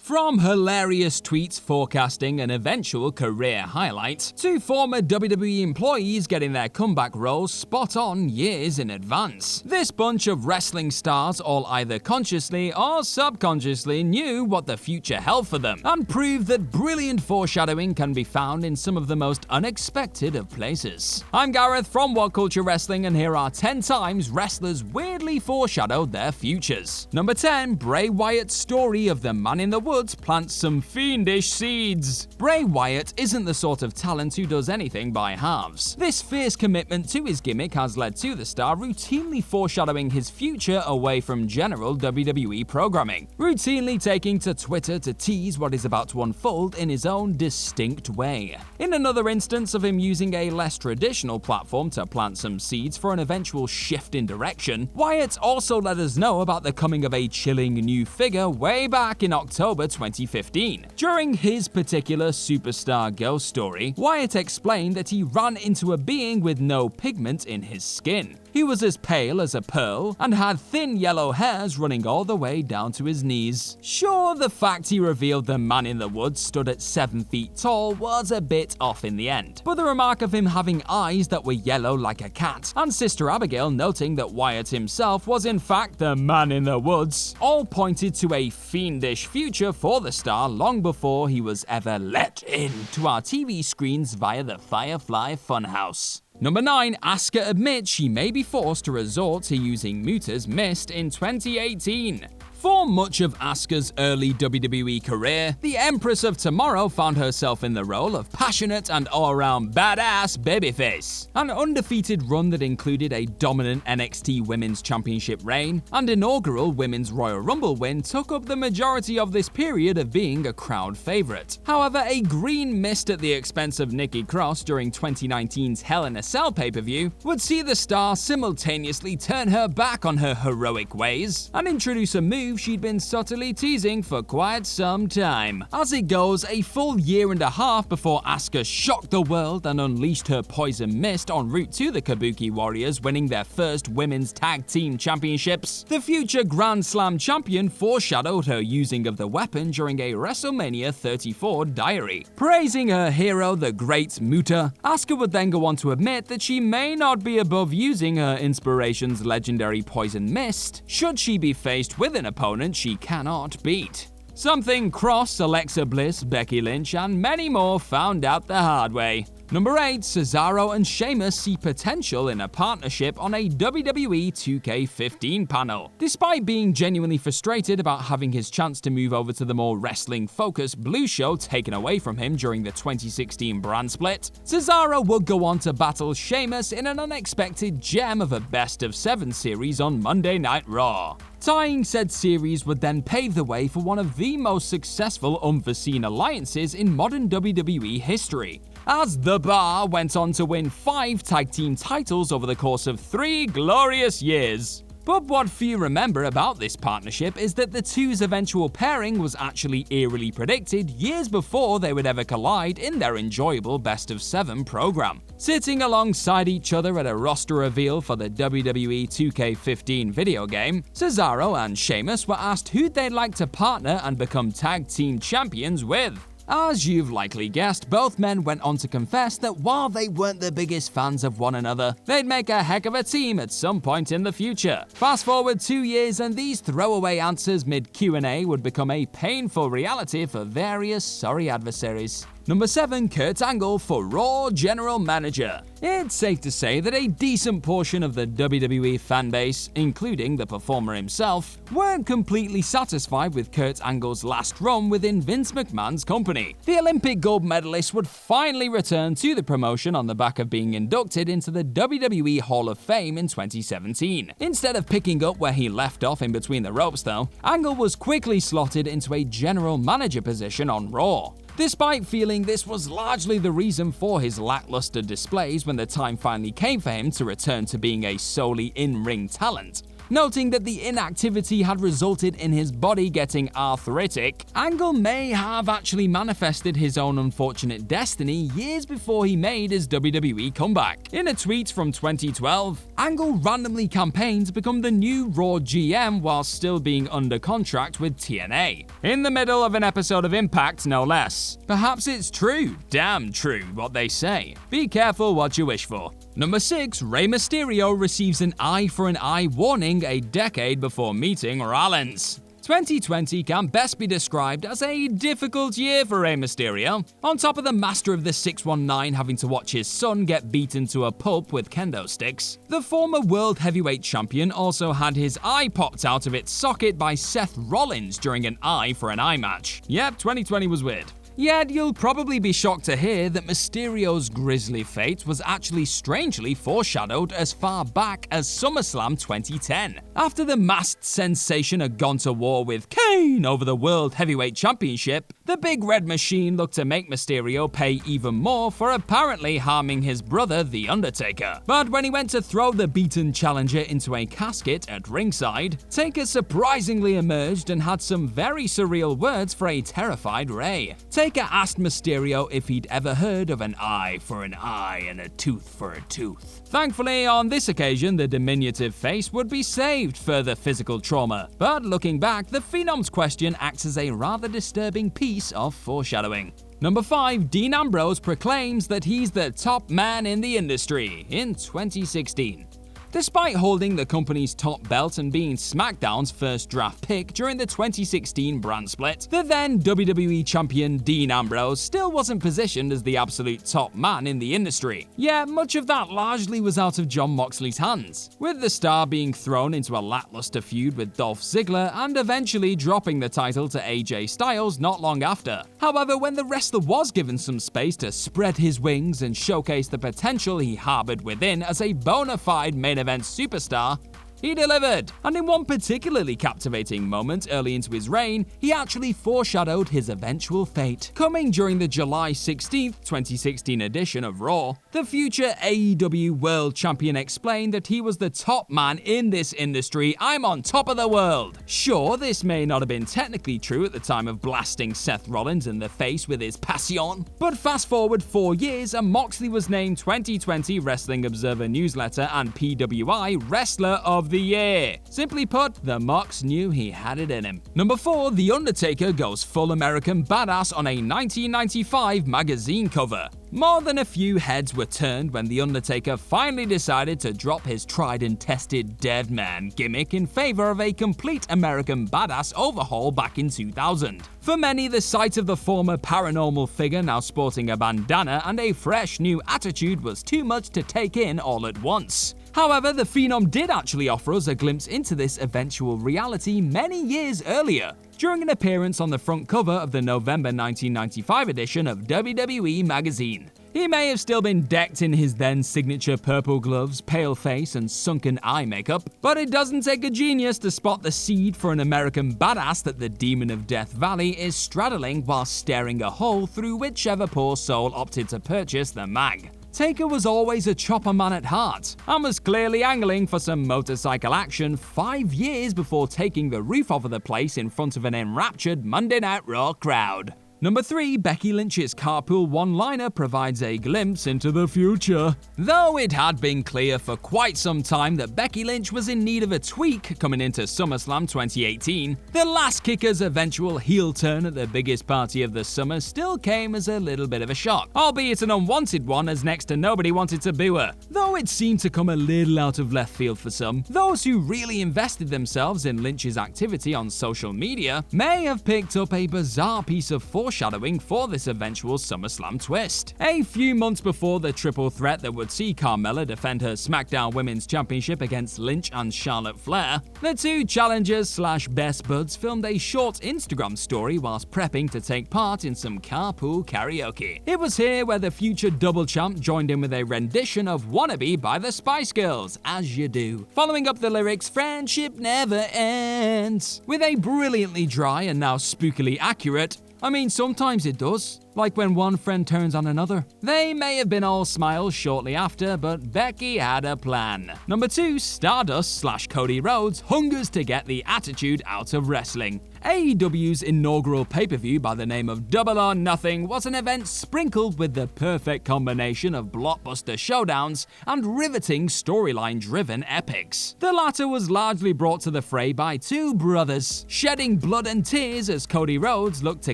From hilarious tweets forecasting an eventual career highlight, to former WWE employees getting their comeback roles spot on years in advance, this bunch of wrestling stars all either consciously or subconsciously knew what the future held for them, and proved that brilliant foreshadowing can be found in some of the most unexpected of places. I'm Gareth from What Culture Wrestling, and here are 10 times wrestlers weirdly foreshadowed their futures. Number 10. Bray Wyatt's story of the man in the woods plants some fiendish seeds. Bray Wyatt isn't the sort of talent who does anything by halves. This fierce commitment to his gimmick has led to the star routinely foreshadowing his future away from general WWE programming, routinely taking to Twitter to tease what is about to unfold in his own distinct way. In another instance of him using a less traditional platform to plant some seeds for an eventual shift in direction, Wyatt also let us know about the coming of a chilling new figure way back in October 2015. During his particular superstar ghost story, Wyatt explained that he ran into a being with no pigment in his skin. He was as pale as a pearl and had thin yellow hairs running all the way down to his knees. Sure, the fact he revealed the man in the woods stood at 7 feet tall was a bit off in the end, but the remark of him having eyes that were yellow like a cat, and Sister Abigail noting that Wyatt himself was in fact the man in the woods, all pointed to a fiendish future for the star long before he was ever let into our TV screens via the Firefly Funhouse. Number 9. Asuka admits she may be forced to resort to using Muta's Mist in 2018. For much of Asuka's early WWE career, the Empress of Tomorrow found herself in the role of passionate and all-around badass babyface. An undefeated run that included a dominant NXT Women's Championship reign and inaugural Women's Royal Rumble win took up the majority of this period of being a crowd favorite. However, a green mist at the expense of Nikki Cross during 2019's Hell in a Cell pay-per-view would see the star simultaneously turn her back on her heroic ways and introduce a move she'd been subtly teasing for quite some time. As it goes, a full year and a half before Asuka shocked the world and unleashed her poison mist en route to the Kabuki Warriors winning their first women's tag team championships, the future Grand Slam champion foreshadowed her using of the weapon during a WrestleMania 34 diary. Praising her hero, the great Muta, Asuka would then go on to admit that she may not be above using her inspiration's legendary poison mist should she be faced with an opponent she cannot beat. Something Cross, Alexa Bliss, Becky Lynch, and many more found out the hard way. Number 8. Cesaro and Sheamus see potential in a partnership on a WWE 2K15 panel. Despite being genuinely frustrated about having his chance to move over to the more wrestling-focused Blue Show taken away from him during the 2016 brand split, Cesaro would go on to battle Sheamus in an unexpected gem of a best-of-7 series on Monday Night Raw. Tying said series would then pave the way for one of the most successful unforeseen alliances in modern WWE history, as The Bar went on to win 5 tag team titles over the course of 3 glorious years. But what few remember about this partnership is that the two's eventual pairing was actually eerily predicted years before they would ever collide in their enjoyable best-of-7 program. Sitting alongside each other at a roster reveal for the WWE 2K15 video game, Cesaro and Sheamus were asked who they'd like to partner and become tag team champions with. As you've likely guessed, both men went on to confess that while they weren't the biggest fans of one another, they'd make a heck of a team at some point in the future. Fast forward 2 years and these throwaway answers mid-Q&A would become a painful reality for various sorry adversaries. Number 7. Kurt Angle for Raw General Manager. It's safe to say that a decent portion of the WWE fanbase, including the performer himself, weren't completely satisfied with Kurt Angle's last run within Vince McMahon's company. The Olympic gold medalist would finally return to the promotion on the back of being inducted into the WWE Hall of Fame in 2017. Instead of picking up where he left off in between the ropes though, Angle was quickly slotted into a general manager position on Raw. Despite feeling this was largely the reason for his lackluster displays when the time finally came for him to return to being a solely in-ring talent, Noting that the inactivity had resulted in his body getting arthritic, Angle may have actually manifested his own unfortunate destiny years before he made his WWE comeback. In a tweet from 2012, Angle randomly campaigned to become the new Raw GM while still being under contract with TNA. In the middle of an episode of Impact, no less. Perhaps it's true, damn true, what they say. Be careful what you wish for. Number 6, Rey Mysterio receives an eye for an eye warning a decade before meeting Rollins. 2020 can best be described as a difficult year for Rey Mysterio. On top of the Master of the 619 having to watch his son get beaten to a pulp with kendo sticks, the former World Heavyweight Champion also had his eye popped out of its socket by Seth Rollins during an eye for an eye match. Yep, 2020 was weird. Yet you'll probably be shocked to hear that Mysterio's grisly fate was actually strangely foreshadowed as far back as SummerSlam 2010. After the masked sensation had gone to war with Kane over the World Heavyweight Championship, the Big Red Machine looked to make Mysterio pay even more for apparently harming his brother, The Undertaker. But when he went to throw the beaten challenger into a casket at ringside, Taker surprisingly emerged and had some very surreal words for a terrified Rey. Taker asked Mysterio if he'd ever heard of an eye for an eye and a tooth for a tooth. Thankfully, on this occasion, the diminutive face would be saved further physical trauma. But looking back, the Phenom's question acts as a rather disturbing piece of foreshadowing. Number 5, Dean Ambrose proclaims that he's the top man in the industry in 2016. Despite holding the company's top belt and being SmackDown's first draft pick during the 2016 brand split, the then WWE champion Dean Ambrose still wasn't positioned as the absolute top man in the industry. Yet much of that largely was out of Jon Moxley's hands, with the star being thrown into a lackluster feud with Dolph Ziggler and eventually dropping the title to AJ Styles not long after. However, when the wrestler was given some space to spread his wings and showcase the potential he harbored within as a bona fide main event superstar, he delivered. And in one particularly captivating moment early into his reign, he actually foreshadowed his eventual fate. Coming during the July 16th, 2016 edition of Raw, the future AEW World Champion explained that he was the top man in this industry. I'm on top of the world. Sure, this may not have been technically true at the time of blasting Seth Rollins in the face with his passion, but fast forward 4 years and Moxley was named 2020 Wrestling Observer Newsletter and PWI Wrestler of the Year. Simply put, the Mox knew he had it in him. Number 4, The Undertaker goes full American badass on a 1995 magazine cover. More than a few heads were turned when The Undertaker finally decided to drop his tried and tested dead man gimmick in favor of a complete American badass overhaul back in 2000. For many, the sight of the former paranormal figure now sporting a bandana and a fresh new attitude was too much to take in all at once. However, the Phenom did actually offer us a glimpse into this eventual reality many years earlier, during an appearance on the front cover of the November 1995 edition of WWE Magazine. He may have still been decked in his then signature purple gloves, pale face, and sunken eye makeup, but it doesn't take a genius to spot the seed for an American badass that the Demon of Death Valley is straddling while staring a hole through whichever poor soul opted to purchase the mag. Taker was always a chopper man at heart, and was clearly angling for some motorcycle action 5 years before taking the roof off of the place in front of an enraptured Monday Night Raw crowd. Number 3, Becky Lynch's Carpool one-liner provides a glimpse into the future. Though it had been clear for quite some time that Becky Lynch was in need of a tweak coming into SummerSlam 2018, the Last Kicker's eventual heel turn at the biggest party of the summer still came as a little bit of a shock, albeit an unwanted one as next to nobody wanted to boo her. Though it seemed to come a little out of left field for some, those who really invested themselves in Lynch's activity on social media may have picked up a bizarre piece of foreshadowing for this eventual SummerSlam twist. A few months before the triple threat that would see Carmella defend her SmackDown Women's Championship against Lynch and Charlotte Flair, the two challengers / best buds filmed a short Instagram story whilst prepping to take part in some carpool karaoke. It was here where the future double champ joined in with a rendition of Wannabe by the Spice Girls, as you do, following up the lyrics "Friendship never ends" with a brilliantly dry and now spookily accurate "I mean, sometimes it does." like when one friend turns on another. They may have been all smiles shortly after, but Becky had a plan. Number 2, Stardust/Cody Rhodes hungers to get the attitude out of wrestling. AEW's inaugural pay-per-view by the name of Double or Nothing was an event sprinkled with the perfect combination of blockbuster showdowns and riveting storyline-driven epics. The latter was largely brought to the fray by two brothers, shedding blood and tears as Cody Rhodes looked to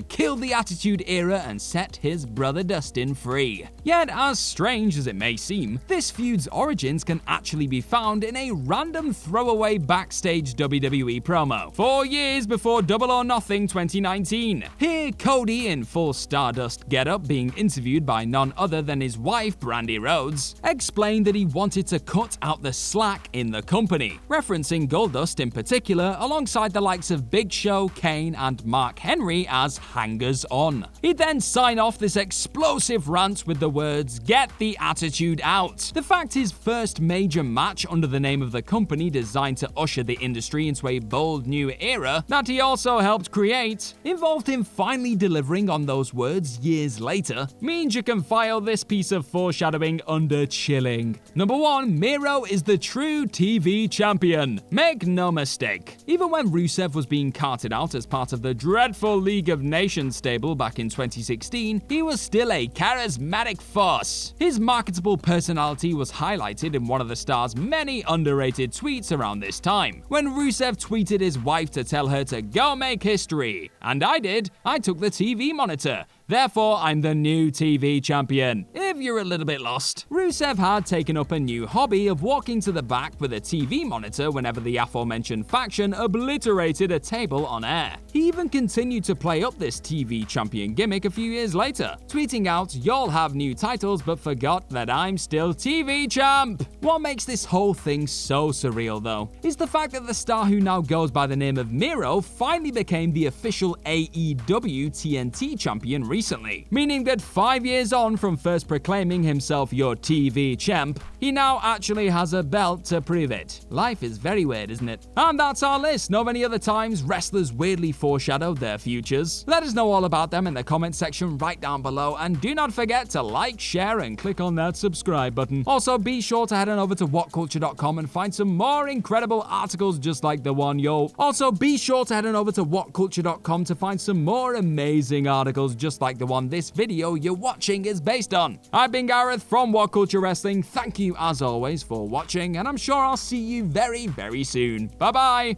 kill the Attitude Era and set his brother Dustin free. Yet, as strange as it may seem, this feud's origins can actually be found in a random throwaway backstage WWE promo 4 years before Double or Nothing 2019. Here, Cody, in full Stardust getup, being interviewed by none other than his wife, Brandi Rhodes, explained that he wanted to cut out the slack in the company, referencing Goldust in particular, alongside the likes of Big Show, Kane, and Mark Henry as hangers-on. He'd then sign off this explosive rant with the words, "Get the attitude out." The fact his first major match under the name of the company designed to usher the industry into a bold new era that he also helped create involved him finally delivering on those words years later means you can file this piece of foreshadowing under chilling. Number 1, Miro is the true TV champion. Make no mistake, even when Rusev was being carted out as part of the dreadful League of Nations stable back in 2016, he was still a charismatic force. His marketable personality was highlighted in one of the star's many underrated tweets around this time, when Rusev tweeted his wife to tell her to go make history. And I did. I took the TV monitor. Therefore, I'm the new TV champion. If you're a little bit lost, Rusev had taken up a new hobby of walking to the back with a TV monitor whenever the aforementioned faction obliterated a table on air. He even continued to play up this TV champion gimmick a few years later, tweeting out, "Y'all have new titles but forgot that I'm still TV champ." What makes this whole thing so surreal though, is the fact that the star who now goes by the name of Miro finally became the official AEW TNT champion recently, meaning that 5 years on from first proclaiming himself your TV champ, he now actually has a belt to prove it. Life is very weird, isn't it? And that's our list. Know of any other times wrestlers weirdly foreshadowed their futures? Let us know all about them in the comment section right down below, and do not forget to like, share, and click on that subscribe button. Also, be sure to head on over to whatculture.com and find some more incredible articles just like the one Also, be sure to head on over to whatculture.com to find some more amazing articles just like the one this video you're watching is based on. I've been Gareth from What Culture Wrestling. Thank you as always for watching, and I'm sure I'll see you very, very soon. Bye bye!